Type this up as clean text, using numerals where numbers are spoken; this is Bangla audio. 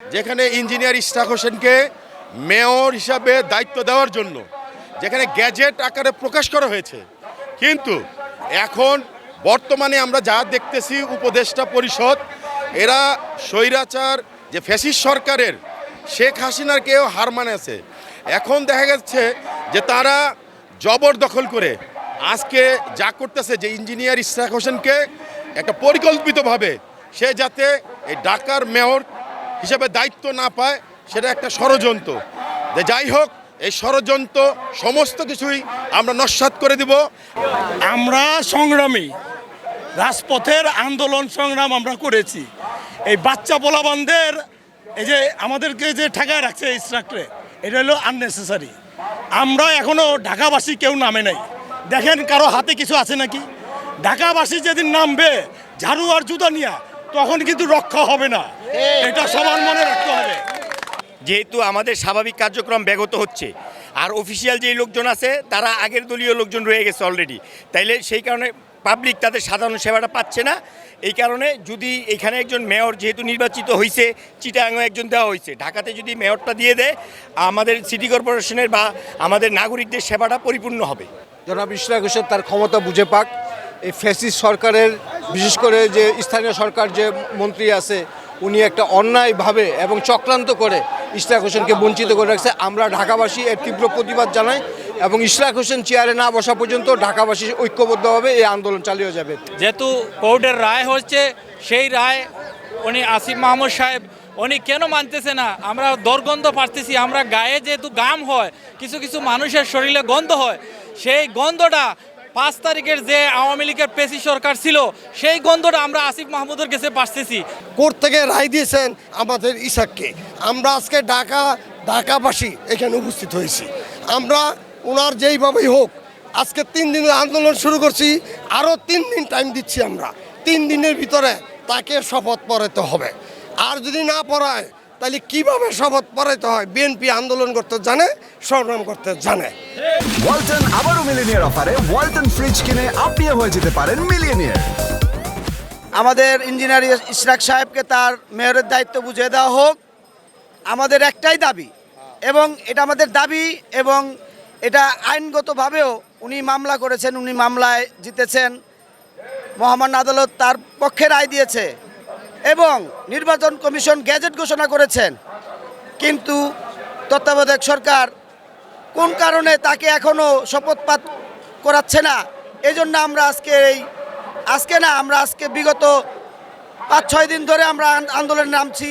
যেখানে ইঞ্জিনিয়ার ইশরাক হোসেনকে মেয়র হিসাবে দায়িত্ব দেওয়ার জন্য যেখানে গ্যাজেট আকারে প্রকাশ করা হয়েছে, কিন্তু এখন বর্তমানে আমরা যা দেখতেছি উপদেষ্টা পরিষদ এরা স্বৈরাচার যে ফ্যাসিস্ট সরকারের শেখ হাসিনাকেও হার মানেছে। এখন দেখা যাচ্ছে যে তারা জবরদখল করে আজকে যা করতেছে যে ইঞ্জিনিয়ার ইশরাক হোসেনকে একটা পরিকল্পিতভাবে সে যাতে এই ঢাকার মেয়র হিসেবে দায়িত্ব না পায় সেটা একটা ষড়যন্ত্র। যাই হোক, এই ষড়যন্ত্র সমস্ত কিছুই আমরা নস্যাৎ করে দিব। আমরা সংগ্রামী, রাজপথের আন্দোলন সংগ্রাম আমরা করেছি। এই বাচ্চা পোলাবানদের এই যে আমাদেরকে যে ঠেকায় রাখছে ইশরাকরে, এটা হলো আননেসেসারি। আমরা এখনও ঢাকাবাসী কেউ নামে নাই, দেখেন কারো হাতে কিছু আছে নাকি? ঢাকাবাসী যেদিন নামবে ঝাড়ু আর জুতা নিয়ে, তখন কিন্তু রক্ষা হবে না, এটা সবার মনে রাখতে হবে। যেহেতু আমাদের স্বাভাবিক কার্যক্রম ব্যাহত হচ্ছে, আর অফিসিয়াল যেই লোকজন আছে তারা আগের দলীয় লোকজন রয়ে গেছে অলরেডি, তাইলে সেই কারণে পাবলিক তাদের সাধারণ সেবাটা পাচ্ছে না। এই কারণে যদি এখানে একজন মেয়র যেহেতু নির্বাচিত হয়েছে, চিটাগাংয়ে একজন দেওয়া হয়েছে, ঢাকাতে যদি মেয়রটা দিয়ে দেয় আমাদের সিটি কর্পোরেশনের বা আমাদের নাগরিকদের সেবাটা পরিপূর্ণ হবে। জনাব ইশরাক হোসেন তার ক্ষমতা বুঝে পাক। এই ফ্যাসিস্ট সরকারের, বিশেষ করে যে স্থানীয় সরকার যে মন্ত্রী আছে, উনি একটা অন্যায়ভাবে এবং চক্রান্ত করে ইশরাক হোসেনকে বঞ্চিত করে রাখছে। আমরা ঢাকাবাসী এর তীব্র প্রতিবাদ জানাই এবং ইশরাক হোসেন চেয়ারে না বসা পর্যন্ত ঢাকাবাসী ঐক্যবদ্ধভাবে এই আন্দোলন চালিয়ে যাবে। যেহেতু কোর্টের রায় হচ্ছে, সেই রায় উনি আসিফ মাহমুদ সাহেব উনি কেন মানতেছে না? আমরা দুর্গন্ধ পাচ্ছি, আমরা গায়ে যেহেতু গাম হয়, কিছু কিছু মানুষের শরীরে গন্ধ হয়, সেই গন্ধটা 5 তারিখের যে আওয়ামী লীগের পেশি সরকার ছিল সেই গন্ধটা আমরা আসিফ মাহমুদের কাছে পাচ্ছি। কোর্ট থেকে রায় দিয়েছেন আমাদের ইশরাককে। আমরা আজকে ঢাকাবাসী এখানে উপস্থিত হয়েছি। আমরা ওনার যেইভাবেই হোক আজকে 3 দিনের আন্দোলন শুরু করছি, আরও 3 দিন টাইম দিচ্ছি আমরা। 3 দিনের ভিতরে তাকে শপথ পড়াতে হবে। আর যদি না পড়ায় তাহলে কিভাবে শপথ পড়াইতে হয়? বিএনপি আন্দোলন করতে জানে, সংগ্রাম করতে জানে। ওয়ালটন আবারও মিলিয়নিয়ার অফারে ওয়ালটন ফ্রিজ কিনে আপনিও হয়ে যেতে পারেন মিলিয়নিয়ার। আমাদের ইঞ্জিনিয়ার ইশরাক সাহেবকে তার মেয়রের দায়িত্ব বুঝিয়ে দেওয়া হোক, আমাদের একটাই দাবি। এবং এটা আমাদের দাবি, এবং এটা আইনগতভাবেও উনি মামলা করেছেন, উনি মামলায় জিতেছেন, মহামান্য আদালত তার পক্ষে রায় দিয়েছে এবং নির্বাচন কমিশন গ্যাজেট ঘোষণা করেছেন। কিন্তু তত্ত্বাবধায়ক সরকার কোন কারণে তাকে এখনও শপথপাঠ করাচ্ছে না? এজন্য আমরা আজকে বিগত 5-6 দিন ধরে আমরা আন্দোলনে নামছি।